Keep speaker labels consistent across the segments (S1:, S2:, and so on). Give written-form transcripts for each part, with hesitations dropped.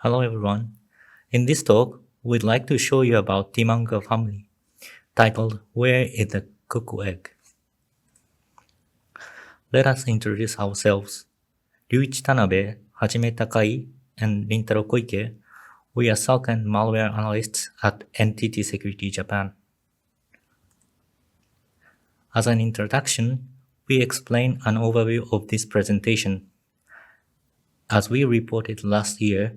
S1: Hello everyone. In this talk, we'd like to show you about Tmanger family, titled Where is the Cuckoo Egg? Let us introduce ourselves. Ryuichi Tanabe, Hajime Takai, and Rintaro Koike. We are SOC and malware analysts at NTT Security Japan. As an introduction, we explain an overview of this presentation. As we reported last year,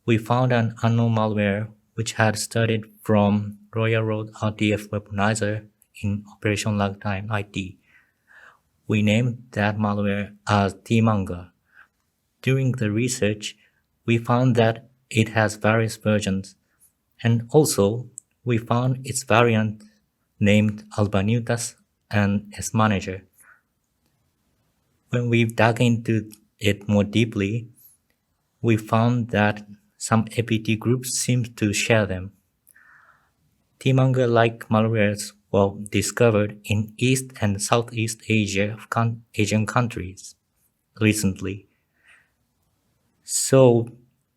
S1: we found an unknown malware which had started from Royal Road RTF weaponizer in Operation Lifetime IT. We named that malware as Tmanger. During the research, we found that it has various versions, and also we found its variant named Allbaniiutas and Smanager. When we dug into it more deeply, we found that some APT groups seem to share them. Tmanger-like malwares were discovered in East and Southeast Asian countries recently. So,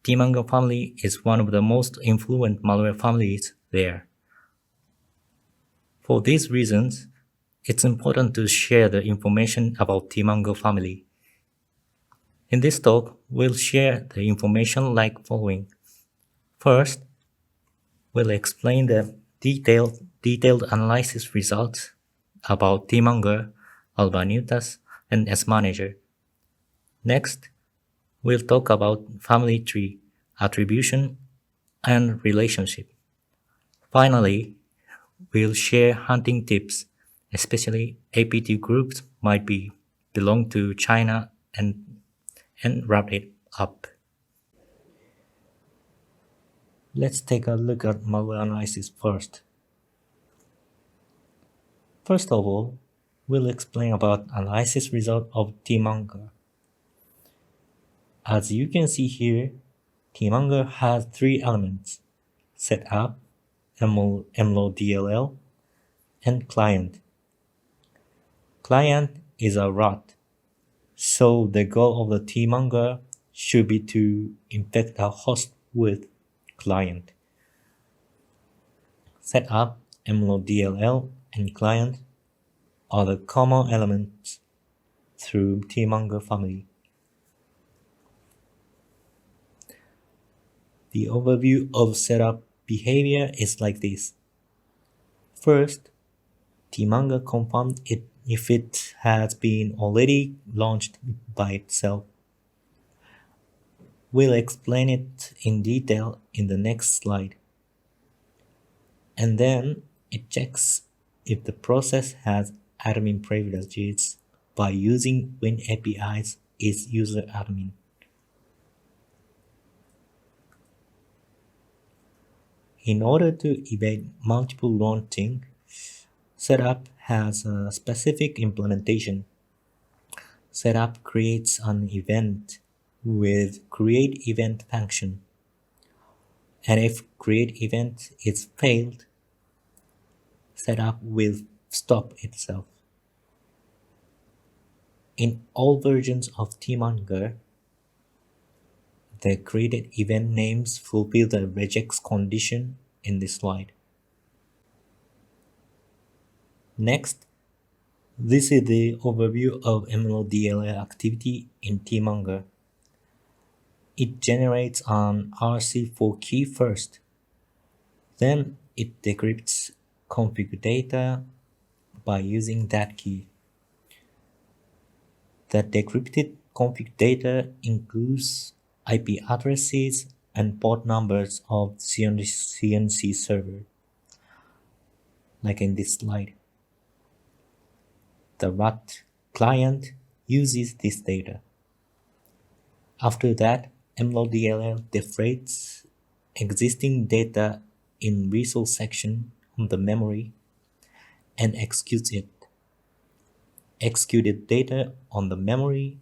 S1: Tmanger family is one of the most influent malware families there. For these reasons, it's important to share the information about Tmanger family. In this talk, we'll share the information like following. First, we'll explain the detailed analysis results about Tmanger, Allbaniiutas, and Smanager. Next, we'll talk about family tree, attribution, and relationship. Finally, we'll share hunting tips, especially APT groups might belong to China and wrap it up. Let's take a look at malware analysis first. First of all, we'll explain about analysis result of Tmanger. As you can see here, Tmanger has three elements: setup, MLODLL, and client. Client is a root, so the goal of the Tmanger should be to infect a host with client. Setup, MLODLL, and client are the common elements through Tmanger family. The overview of setup behavior is like this. First, Tmanger confirms if it has been already launched by itself. We'll explain it in detail in the next slide. And then it checks if the process has admin privileges by using WinAPI's is user admin. In order to evade multiple launching, setup has a specific implementation. Setup creates an event with create event function. And if create event is failed, setup will stop itself. In all versions of Tmanger, the created event names fulfill the regex condition in this slide. Next, this is the overview of MLODLL activity in Tmanger. It generates an RC4 key first. Then it decrypts config data by using that key. The decrypted config data includes IP addresses and port numbers of CNC server, like in this slide. The root client uses this data. After that, MLODLL deflates existing data in resource section on the memory and executes it. Executed data on the memory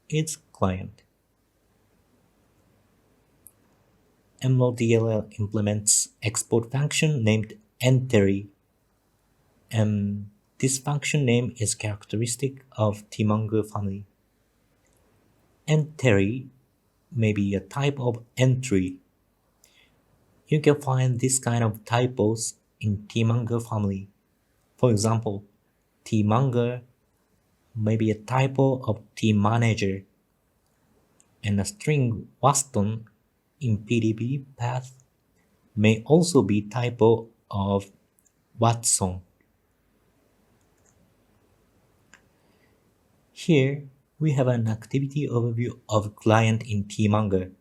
S1: is client. MLODLL implements export function named entry, and this function name is characteristic of Tmanger family. Entry maybe a type of entry. You can find this kind of typos in Tmanger family. For example, Tmanger may be a typo of Tmanager, and a string Waston in PDB path may also be typo of Watson. Here we have an activity overview of client in Tmanger.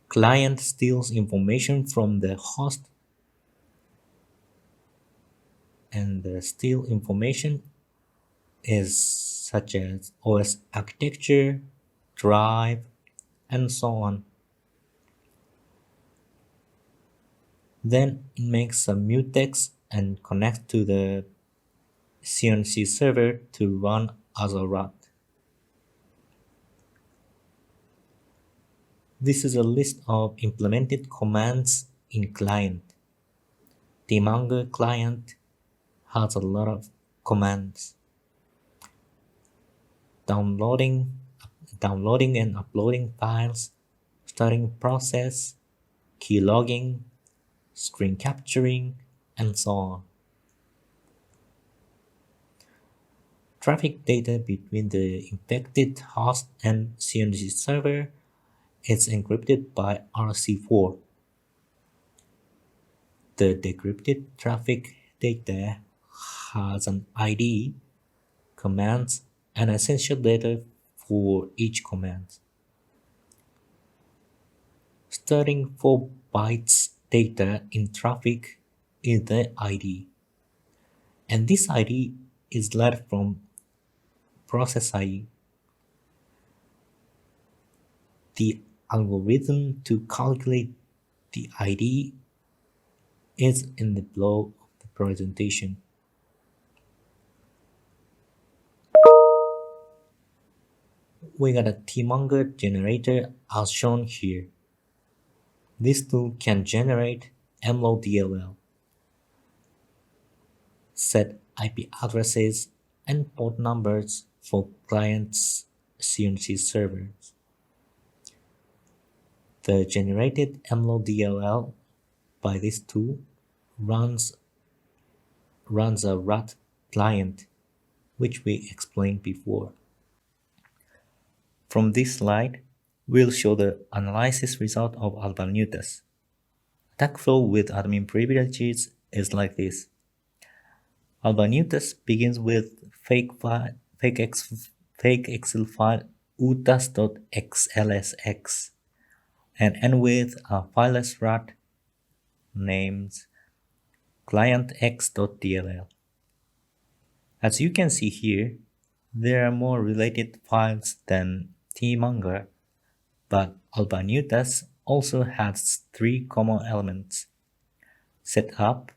S1: Client steals information from the host, and the steal information is such as OS architecture, drive, and so on. Then it makes a mutex and connects to the CNC server to run as a route. This is a list of implemented commands in client. Tmanger client has a lot of commands. Downloading, downloading and uploading files, starting process, keylogging, screen capturing, and so on. Traffic data between the infected host and CNC server is encrypted by RC4. The decrypted traffic data has an ID, commands, and essential data for each command. Starting 4 bytes data in traffic is the ID, and this ID is led from process ID. The algorithm to calculate the ID is in the below of the presentation. We got a Tmanger generator as shown here. This tool can generate MLODLL, set IP addresses and port numbers for clients' CNC servers. The generated MLODLL by this tool runs a RAT client, which we explained before. From this slide, we'll show the analysis result of Allbaniiutas. Attack flow with admin privileges is like this. Allbaniiutas begins with fake Excel file utas.xlsx and end with a fileless RAT named clientx.dll. As you can see here, there are more related files than Tmanger, but Allbaniiutas also has 3 common elements: setup,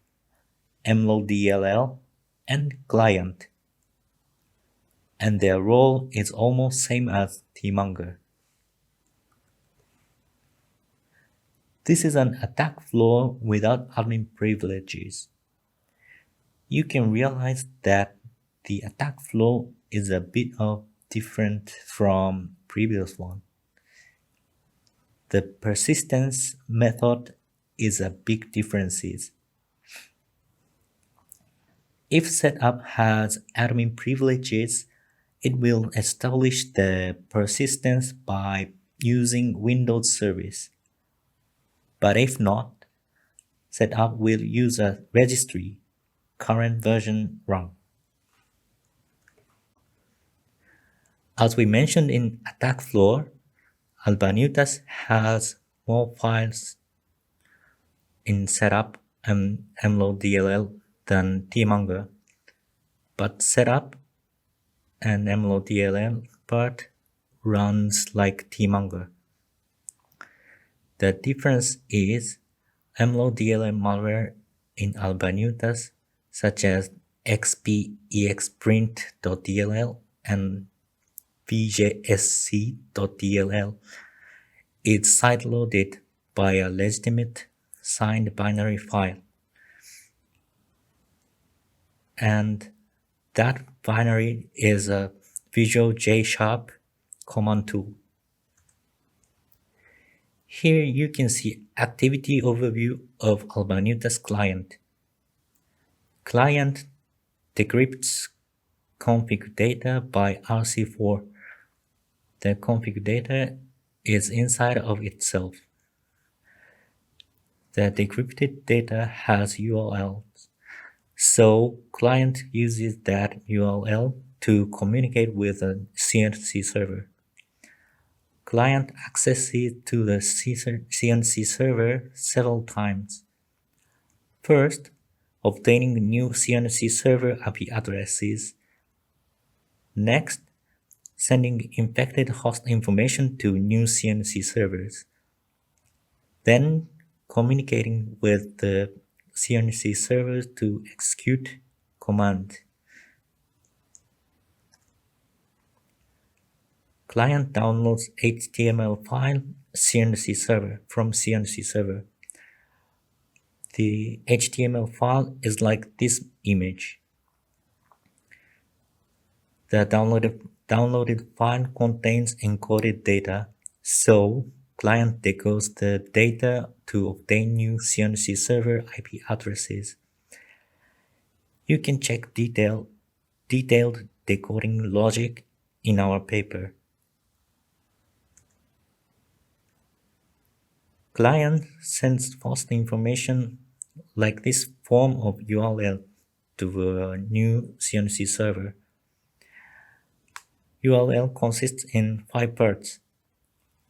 S1: MLODLL, and client, and their role is almost same as Tmanger. This is an attack flow without admin privileges. You can realize that the attack flow is a bit of different from previous one. The persistence method is a big difference. If setup has admin privileges, it will establish the persistence by using Windows service. But if not, setup will use a registry, current version run. As we mentioned in attack flow, Allbaniiutas has more files in setup and MLODLL than Tmanger, but setup and MLODLL part runs like Tmanger. The difference is MLODLL malware in Allbaniiutas, such as xpexprint.dll and vjsc.dll, is sideloaded by a legitimate signed binary file, and that binary is a Visual J# command tool. Here you can see activity overview of Allbaniiutas client. Client decrypts config data by RC4. The config data is inside of itself. The decrypted data has URLs, so client uses that URL to communicate with a CNC server. Client accesses to the CNC server several times. First, obtaining new CNC server IP addresses. Next, sending infected host information to new CNC servers. Then, communicating with the CNC servers to execute command. Client downloads HTML file CNC server from CNC server. The HTML file is like this image. The downloaded file contains encoded data, so client decodes the data to obtain new CNC server IP addresses. You can check detailed decoding logic in our paper. Client sends host information like this form of URL to a new CNC server. URL consists in 5 parts: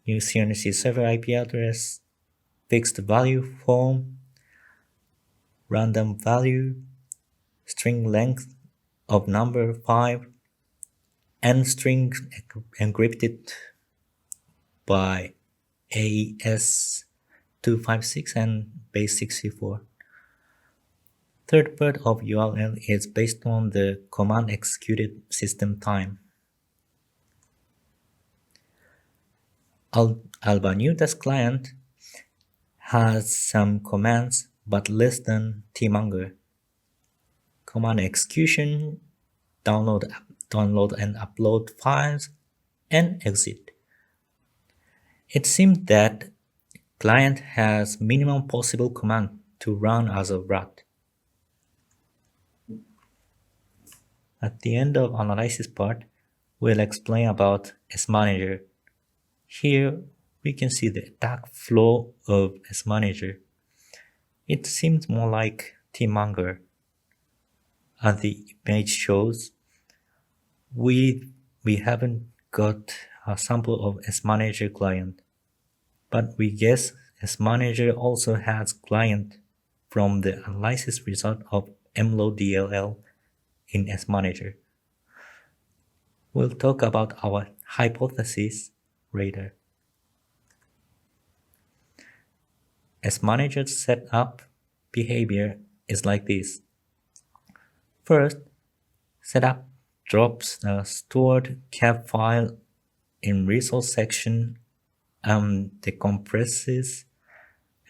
S1: new CNC server IP address, fixed value form, random value, string length of number 5, and string encrypted by AES 256 and base 64. Third part of URL is based on the command executed system time. Allbaniiutas client has some commands but less than Tmanger. Command execution, download and upload files, and exit. It seems that client has minimum possible command to run as a rat. At the end of analysis part, we'll explain about Smanager. Here we can see the attack flow of Smanager. It seems more like Tmanger. As the image shows, we haven't got a sample of Smanager client, but we guess Smanager also has client from the analysis result of mlodll in Smanager. We'll talk about our hypothesis later. Smanager's setup behavior is like this. First, setup drops the stored cap file in resource section and decompresses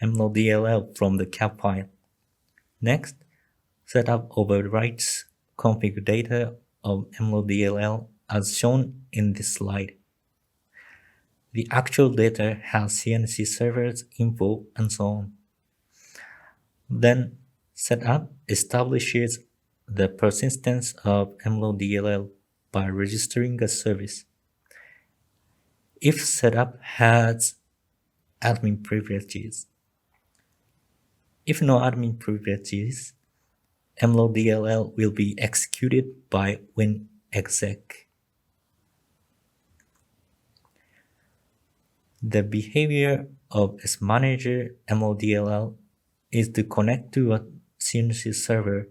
S1: mlodll from the cap file. Next, setup overwrites config data of mlodll as shown in this slide. The actual data has CNC servers, info, and so on. Then setup establishes the persistence of mlodll by registering a service. If setup has admin privileges. If no admin privileges, mlodll will be executed by winexec. The behavior of Smanager mlodll is to connect to a CNC server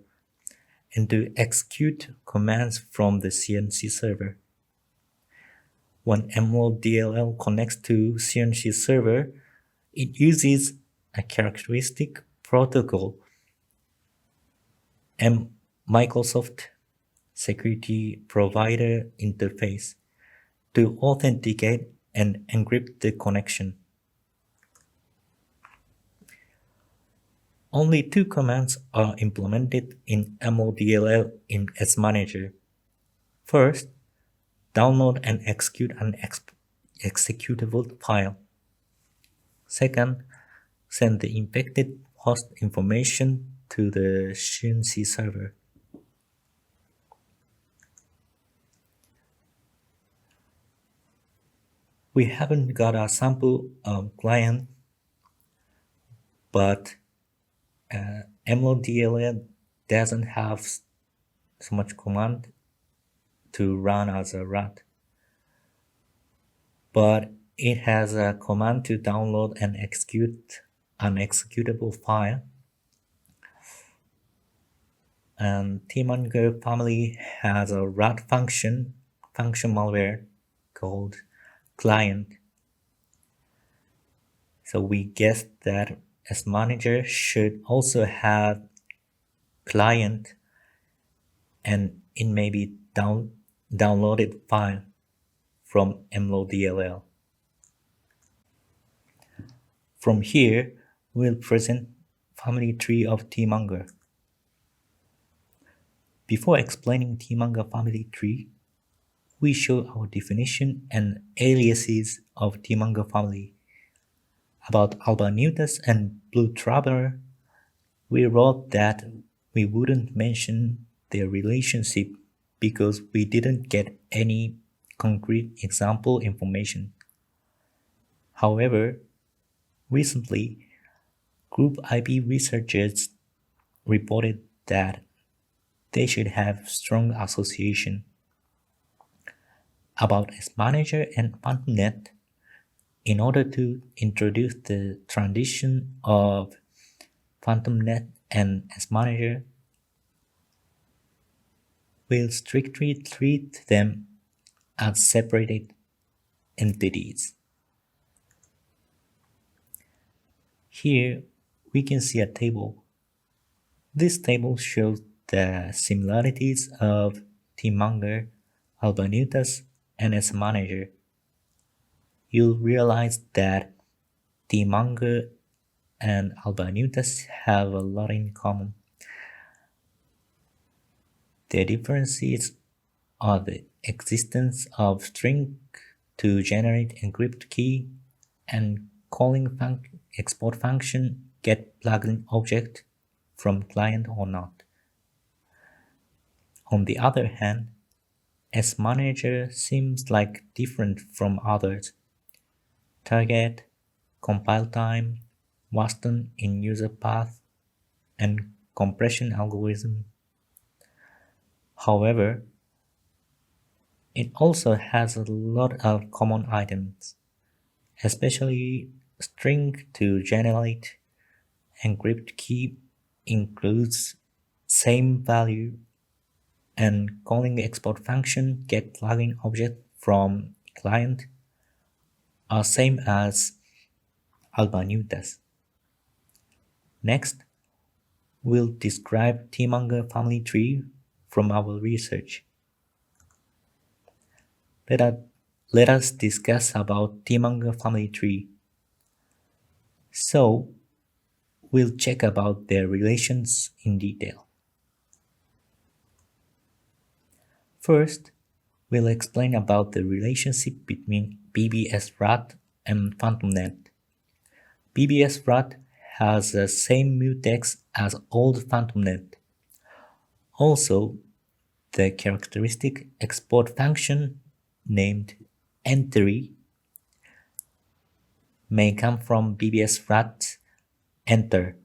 S1: and to execute commands from the CNC server. When mlodll connects to CNC server, it uses a characteristic protocol Microsoft Security Provider interface to authenticate and encrypt the connection. Only 2 commands are implemented in mlodll in Smanager. First, download and execute an executable file. Second, send the infected host information to the CNC server. We haven't got a sample client, but MLDLL doesn't have so much command to run as a rat, but it has a command to download and execute an executable file. And Tmanger family has a rat function malware called client. So we guess that Smanager should also have client, and it may be downloaded file from MLDLL. From here, we'll present family tree of Tmanger. Before explaining Tmanger family tree, we show our definition and aliases of Tmanger family. About Allbaniiutas and Blue Traveler, we wrote that we wouldn't mention their relationship because we didn't get any concrete example information. However, recently, group IP researchers reported that they should have strong association. About Smanager and PhantomNet, in order to introduce the transition of PhantomNet and Smanager, we'll strictly treat them as separated entities. Here we can see a table. This table shows the similarities of Tmanger, Allbaniiutas, and Smanager. You'll realize that Tmanger and Allbaniiutas have a lot in common. Their differences are the existence of string to generate encrypt key and calling export function get plugin object from client or not. On the other hand, Smanager seems like different from others. Target, compile time, Waston in user path, and compression algorithm. However, it also has a lot of common items, especially string to generate encrypt key includes same value, and calling export function get plugin object from client are same as Allbaniiutas. Next, we'll describe Tmanger family tree from our research. Let us discuss about Tmanger family tree. So, we'll check about their relations in detail. First, we'll explain about the relationship between BBS-RAT and PhantomNet. BBS-RAT has the same mutex as old PhantomNet. Also, the characteristic export function named entry may come from BBS-RAT enter.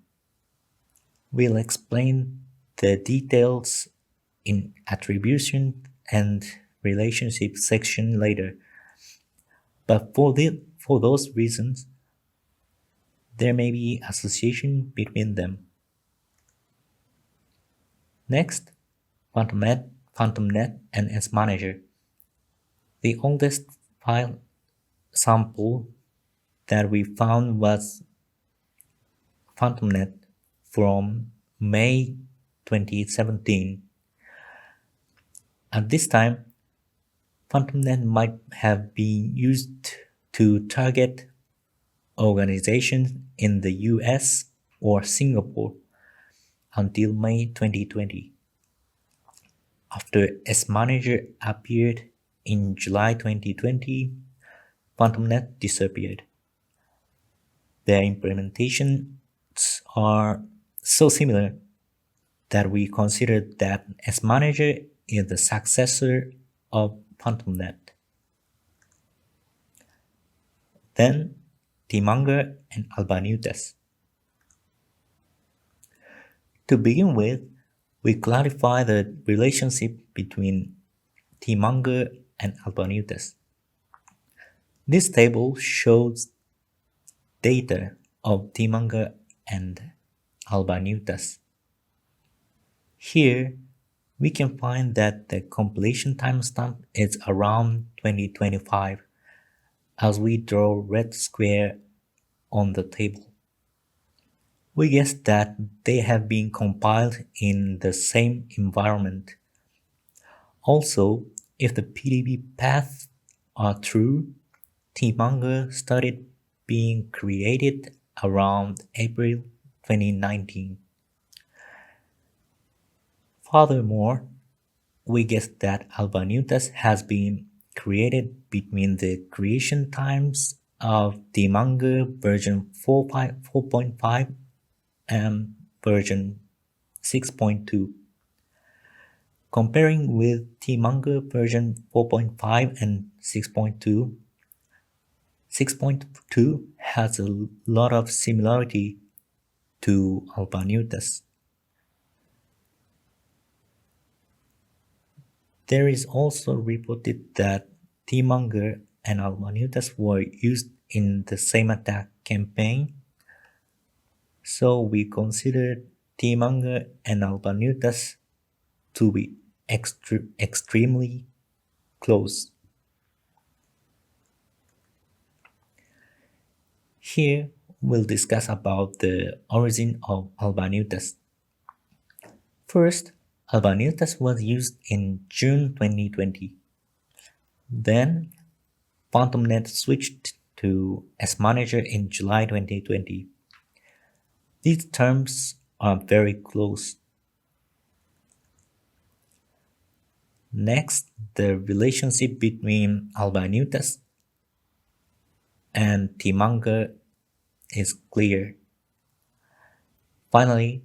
S1: We'll explain the details in attribution and relationship section later. But for those reasons, there may be association between them. Next, PhantomNet and Smanager. The oldest file sample that we found was PhantomNet from May 2017. At this time, PhantomNet might have been used to target organizations in the US or Singapore until May 2020. After Smanager appeared in July 2020, PhantomNet disappeared. Their implementations are so similar that we consider that Smanager is the successor of PhantomNet. Then Tmanger and Allbaniiutas. To begin with, we clarify the relationship between Tmanger and Allbaniiutas. This table shows data of Tmanger and Allbaniiutas. Here, we can find that the completion timestamp is around 2025 as we draw red square on the table. We guess that they have been compiled in the same environment. Also, if the PDB paths are true, Tmanger started being created around April 2019. Furthermore, we guess that Allbaniiutas has been created between the creation times of Tmanger version 4.5 and version 6.2. Comparing with Tmanger version 4.5 and 6.2, 6.2 has a lot of similarity to Allbaniiutas. There is also reported that Tmanger and Allbaniiutas were used in the same attack campaign, so we consider Tmanger and Allbaniiutas to be extremely close. Here we'll discuss about the origin of Allbaniiutas. First, Allbaniiutas was used in June 2020. Then, PhantomNet switched to Smanager in July 2020. These terms are very close. Next, the relationship between Allbaniiutas and Tmanger is clear. Finally,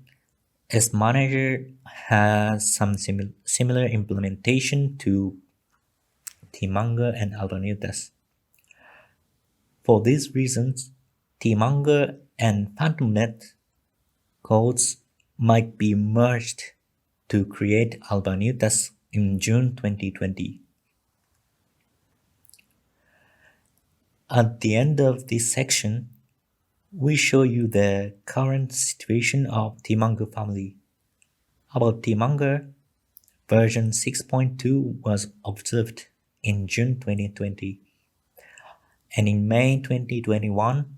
S1: Smanager has some similar implementation to Tmanger and Allbaniiutas. For these reasons, Tmanger and PhantomNet codes might be merged to create Allbaniiutas in June 2020. At the end of this section, we show you the current situation of Tmanger family. About Tmanger, version 6.2 was observed in June 2020, and in May 2021,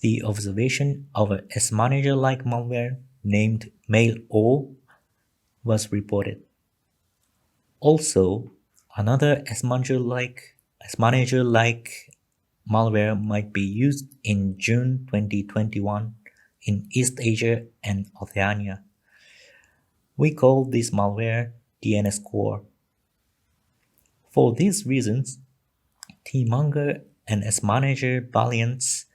S1: the observation of a Smanager-like malware named mail-o was reported. Also, another Smanager-like malware might be used in June 2021 in East Asia and Oceania. We call this malware DNS Core. For these reasons, Tmanger and Smanager variants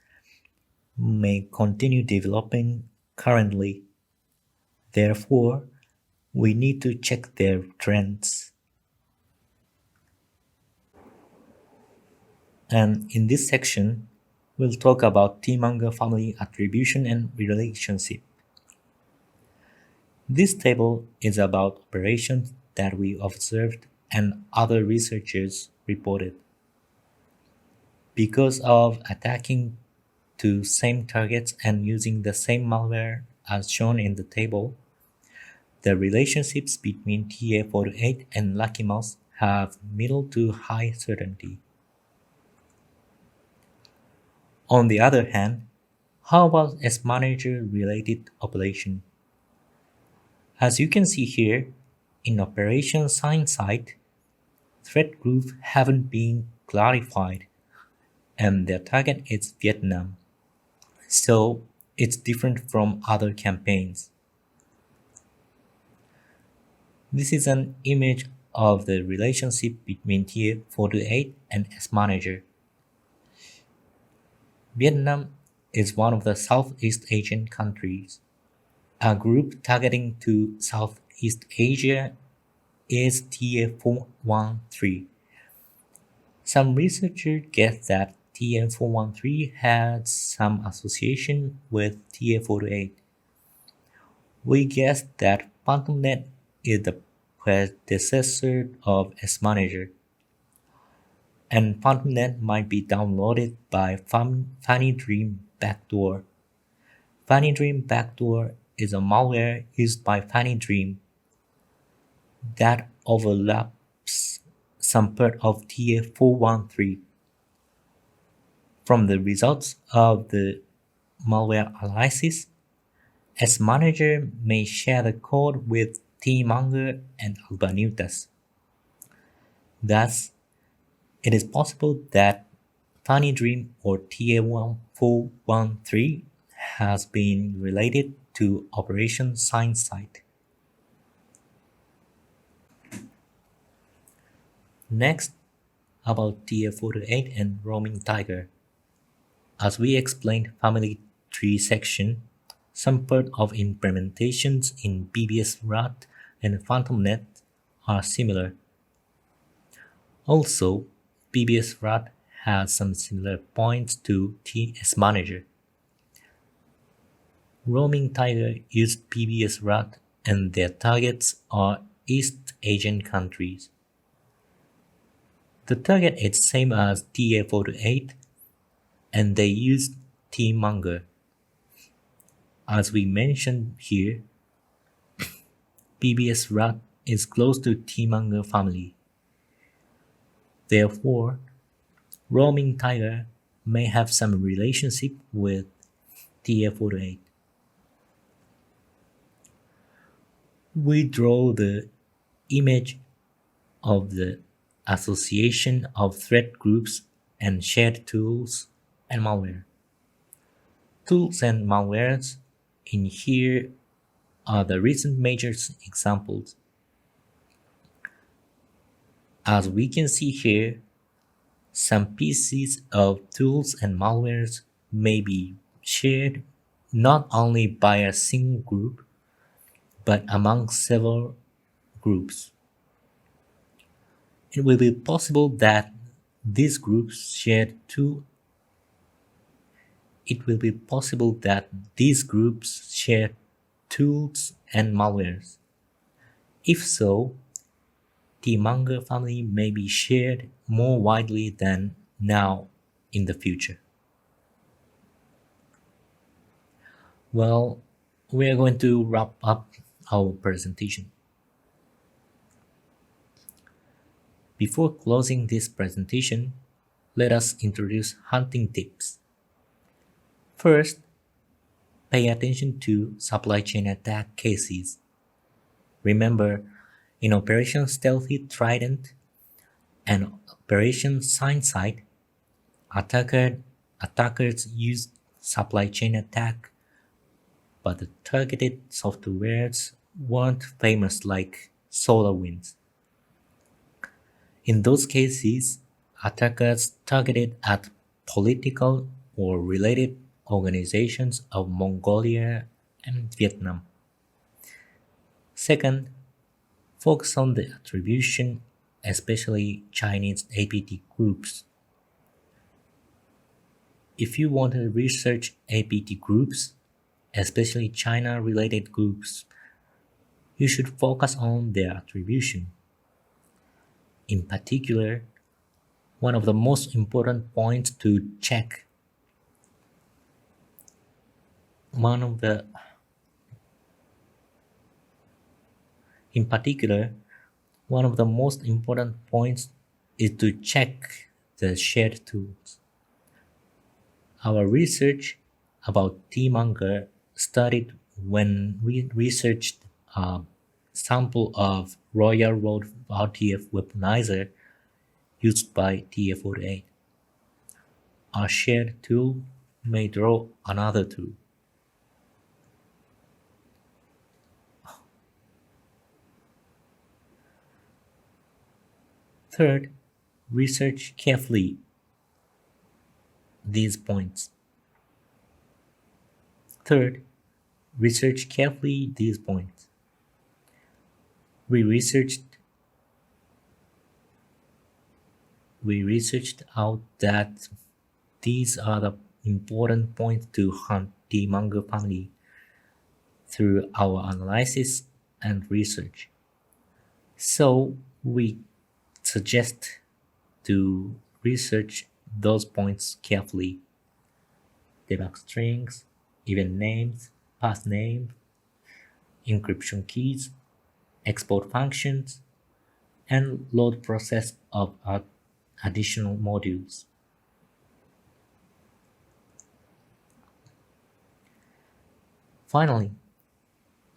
S1: may continue developing currently. Therefore, we need to check their trends. And in this section, we'll talk about Tmanger family attribution and relationship. This table is about operations that we observed and other researchers reported. Because of attacking to same targets and using the same malware as shown in the table, the relationships between TA48 and Lucky Mouse have middle to high certainty. On the other hand, how about Smanager related operation? As you can see here, in Operation Sign Site, threat groups haven't been clarified and their target is Vietnam. So it's different from other campaigns. This is an image of the relationship between TA48 and Smanager. Vietnam is one of the Southeast Asian countries. A group targeting to Southeast Asia is TA413. Some researchers guess that TA413 has some association with TA48. We guess that PhantomNet is the predecessor of Smanager, and PhantomNet might be downloaded by Funny Dream Backdoor. Funny Dream Backdoor is a malware used by Funny Dream that overlaps some part of TA413. From the results of the malware analysis, Smanager may share the code with Tmanger and Allbaniiutas. Thus, it is possible that Funny Dream or TA413 has been related to Operation Sight. Next, about TA48 and Roaming Tiger. As we explained family tree section, some part of implementations in BBS-RAT and PhantomNet are similar. Also, BBS-RAT has some similar points to Smanager. Roaming Tiger used BBS-RAT and their targets are East Asian countries. The target is same as TA48 and they used Tmanger. As we mentioned here, BBS-RAT is close to Tmanger family. Therefore, Roaming Tiger may have some relationship with TA48. We draw the image of the association of threat groups and shared tools and malware. Tools and malwares in here are the recent major examples. As we can see here, some pieces of tools and malwares may be shared not only by a single group, but among several groups. It will be possible that these groups share tools and malwares. If so, Tmanger family may be shared more widely than now in the future. Well, we are going to wrap up our presentation. Before closing this presentation, let us introduce hunting tips. First, pay attention to supply chain attack cases. Remember, in Operation Stealthy Trident and Operation Sight, attackers used supply chain attack, but the targeted softwares weren't famous like SolarWinds. In those cases, attackers targeted at political or related organizations of Mongolia and Vietnam. Second, focus on the attribution, especially Chinese APT groups. If you want to research APT groups, especially China-related groups, you should focus on their attribution. In particular, one of the most important points to check is to check the shared tools. Our research about Tmanger started when we researched a sample of Royal Road RTF weaponizer used by TA48. A shared tool may draw another tool. Third, research carefully these points. Third, research carefully these points. We researched we researched out that these are the important points to hunt the manga family through our analysis and research. So we suggest to research those points carefully. Debug strings, event names, path names, encryption keys, export functions, and load process of additional modules. Finally,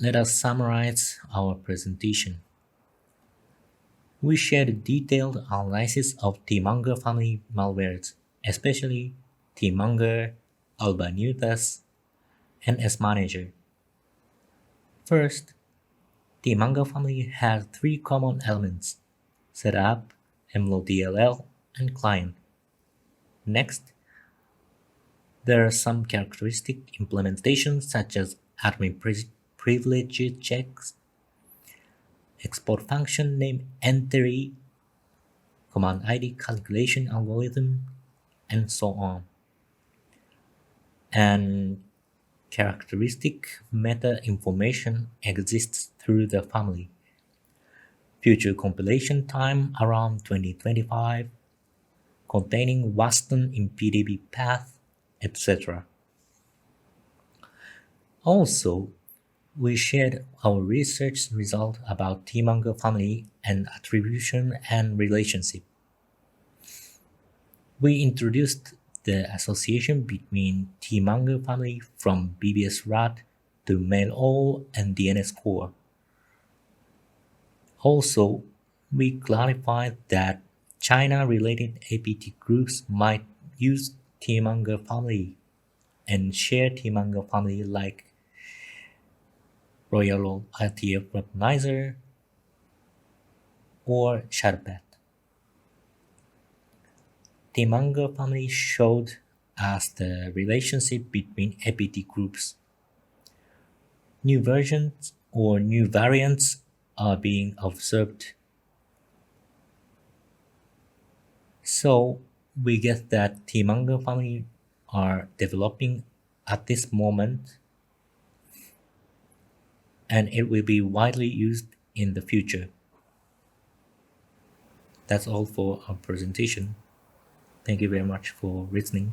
S1: let us summarize our presentation. We shared detailed analysis of Tmanger family malwares, especially Tmanger, Allbaniiutas, and Smanager. First, Tmanger family has three common elements: setup, MLDLL, and client. Next, there are some characteristic implementations such as admin privilege checks, export function name entry, command ID calculation algorithm, and so on. And characteristic meta information exists through the family. Future compilation time around 2025, containing Waston in PDB path, etc. Also, we shared our research result about Tmanger family and attribution and relationship. We introduced the association between Tmanger family from BBS RAT to mail-all and DNS core. Also, we clarified that China-related APT groups might use Tmanger family and share Tmanger family like Royal ITF Weaponizer or Shadowpath. Tmanger family showed us the relationship between APT groups. New versions or new variants are being observed. So we guess that Tmanger family are developing at this moment and it will be widely used in the future. That's all for our presentation. Thank you very much for listening.